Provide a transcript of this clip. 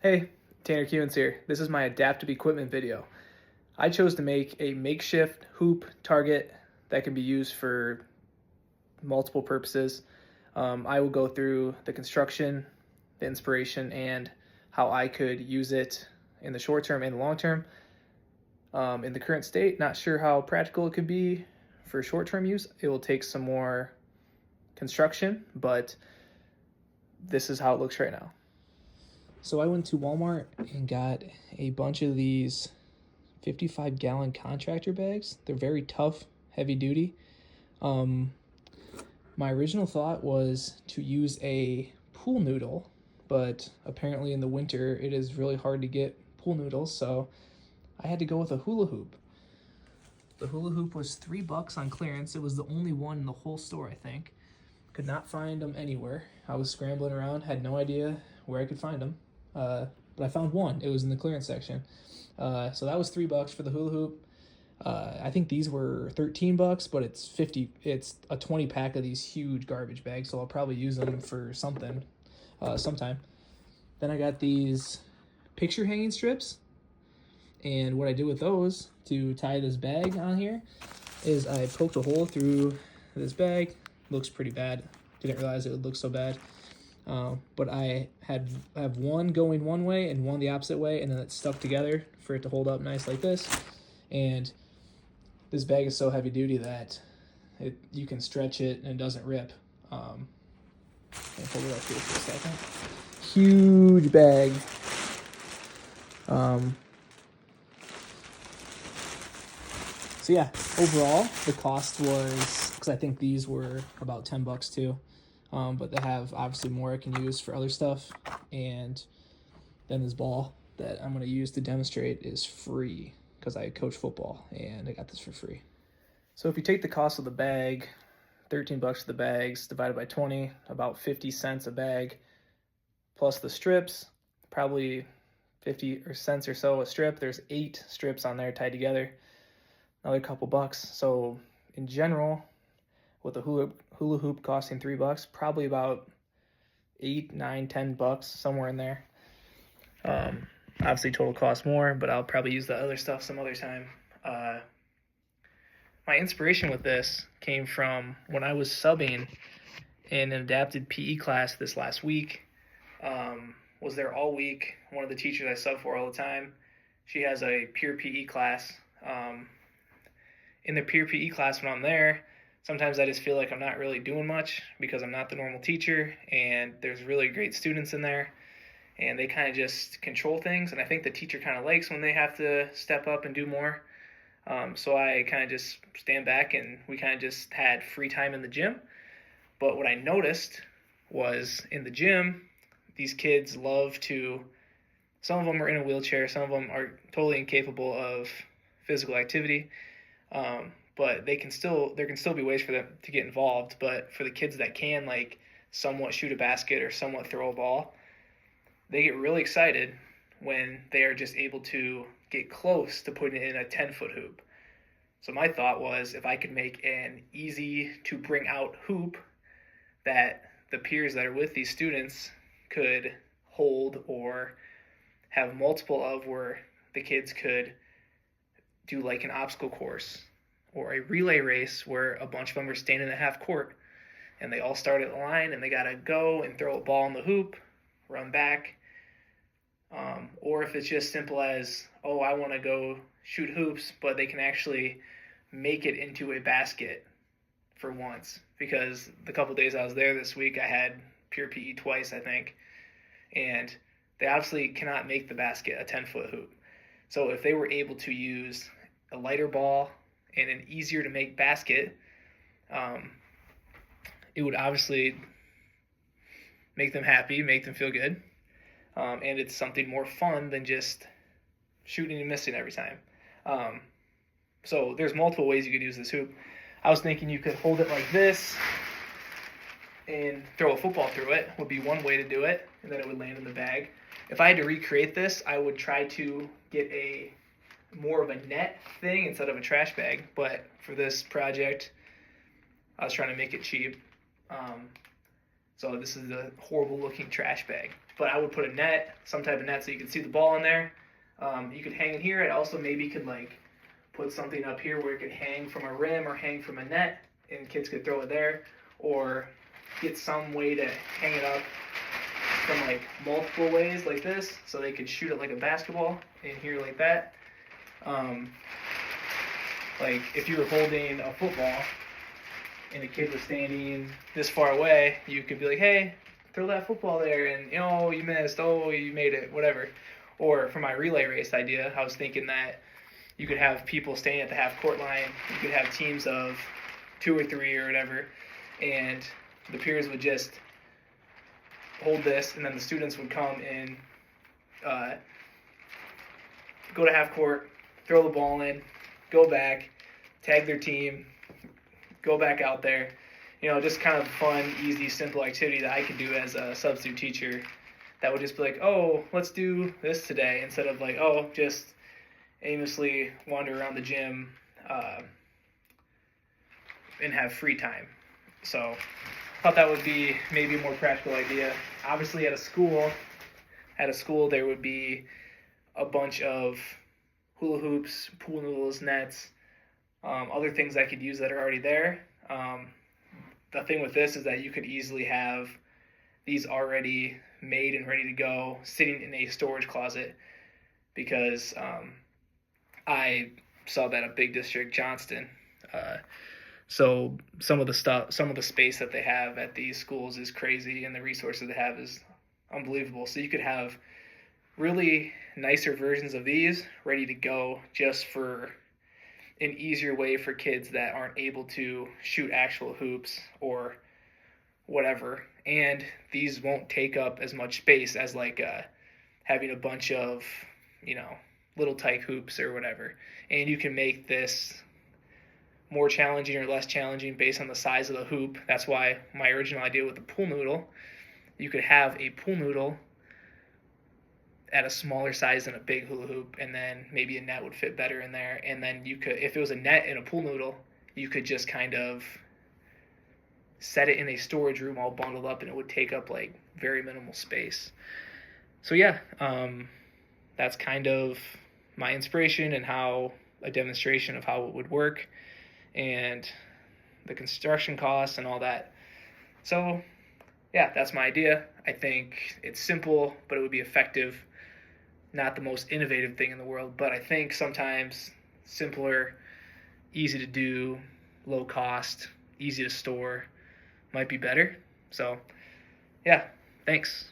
Hey, Tanner Kewins here. This is my adaptive equipment video. I chose to make a makeshift hoop target that can be used for multiple purposes. I will go through the construction, the inspiration, and how I could use it in the short term and the long term. In the current state, not sure how practical it could be for short term use. It will take some more construction, but this is how it looks right now. So I went to Walmart and got a bunch of these 55-gallon contractor bags. They're very tough, heavy duty. My original thought was to use a pool noodle, but apparently in the winter it is really hard to get pool noodles, so I had to go with a hula hoop. The hula hoop was $3 on clearance. It was the only one in the whole store, I think. Could not find them anywhere. I was scrambling around, had no idea where I could find them. But I found one. It was in the clearance section. So that was $3 for the hula hoop. I think these were $13, but it's 50. It's a 20 pack of these huge garbage bags, so I'll probably use them for something, sometime. Then I got these picture hanging strips, and what I did with those to tie this bag on here is I poked a hole through this bag. Looks pretty bad. Didn't realize it would look so bad. But I have one going one way and one the opposite way, and then it's stuck together for it to hold up nice like this. And this bag is so heavy duty that you can stretch it and it doesn't rip. I'll hold it up here for a second. Huge bag. So yeah, overall the cost was, because I think these were about $10 too. But they have obviously more I can use for other stuff. And then this ball that I'm going to use to demonstrate is free because I coach football and I got this for free. So if you take the cost of the bag, $13 for the bags, divided by 20, about 50 cents a bag, plus the strips, probably 50 cents or so a strip. There's 8 strips on there tied together, another couple bucks. So in general, with the hula hoop costing $3, probably about $8, $9, $10, somewhere in there. Obviously total cost more, but I'll probably use the other stuff some other time. My inspiration with this came from when I was subbing in an adapted PE class this last week. Was there all week. One of the teachers I sub for all the time, she has a pure PE class. In the pure PE class when I'm there, sometimes I just feel like I'm not really doing much because I'm not the normal teacher, and there's really great students in there, and they kind of just control things, and I think the teacher kind of likes when they have to step up and do more. So I kind of just stand back, and we kind of just had free time in the gym. But what I noticed was in the gym, these kids love to, some of them are in a wheelchair, some of them are totally incapable of physical activity. But there can still be ways for them to get involved. But for the kids that can, like, somewhat shoot a basket or somewhat throw a ball, they get really excited when they are just able to get close to putting in a 10-foot hoop. So my thought was, if I could make an easy to bring out hoop that the peers that are with these students could hold or have multiple of, where the kids could do like an obstacle course or a relay race where a bunch of them are standing at half court and they all start at the line and they got to go and throw a ball in the hoop, run back. Or if it's just simple as, oh, I want to go shoot hoops, but they can actually make it into a basket for once. Because the couple days I was there this week, I had pure PE twice, I think. And they obviously cannot make the basket a 10-foot hoop. So if they were able to use a lighter ball and an easier to make basket, it would obviously make them happy, make them feel good. And it's something more fun than just shooting and missing every time. So there's multiple ways you could use this hoop. I was thinking you could hold it like this and throw a football through it would be one way to do it, and then it would land in the bag. If I had to recreate this, I would try to get a more of a net thing instead of a trash bag, but for this project, I was trying to make it cheap. So this is a horrible looking trash bag. but I would put a net, some type of net, so you could see the ball in there. You could hang it here. I also maybe could like put something up here where it could hang from a rim or hang from a net, and kids could throw it there, or get some way to hang it up from like multiple ways like this, so they could shoot it like a basketball in here like that. Like if you were holding a football and a kid was standing this far away, you could be like, hey, throw that football there, and you missed, you made it, whatever. Or for my relay race idea, I was thinking that you could have people standing at the half court line, you could have teams of 2 or 3 or whatever, and the peers would just hold this, and then the students would come and go to half court, throw the ball in, go back, tag their team, go back out there. Just kind of fun, easy, simple activity that I could do as a substitute teacher that would just be like, oh, let's do this today, instead of like, oh, just aimlessly wander around the gym and have free time. So I thought that would be maybe a more practical idea. Obviously at a school there would be a bunch of hula hoops, pool noodles, nets, other things I could use that are already there. The thing with this is that you could easily have these already made and ready to go sitting in a storage closet, because I saw that at Big District Johnston. So some of the space that they have at these schools is crazy, and the resources they have is unbelievable. So you could have really nicer versions of these ready to go, just for an easier way for kids that aren't able to shoot actual hoops or whatever. And these won't take up as much space as like having a bunch of little type hoops or whatever. And you can make this more challenging or less challenging based on the size of the hoop. That's why my original idea with the pool noodle, you could have a pool noodle at a smaller size than a big hula hoop, and then maybe a net would fit better in there. And then you could, if it was a net and a pool noodle, you could just kind of set it in a storage room all bundled up, and it would take up like very minimal space. So yeah, that's kind of my inspiration and how a demonstration of how it would work, and the construction costs and all that. So yeah, that's my idea. I think it's simple, but it would be effective. Not the most innovative thing in the world, but I think sometimes simpler, easy to do, low cost, easy to store might be better. So yeah, thanks.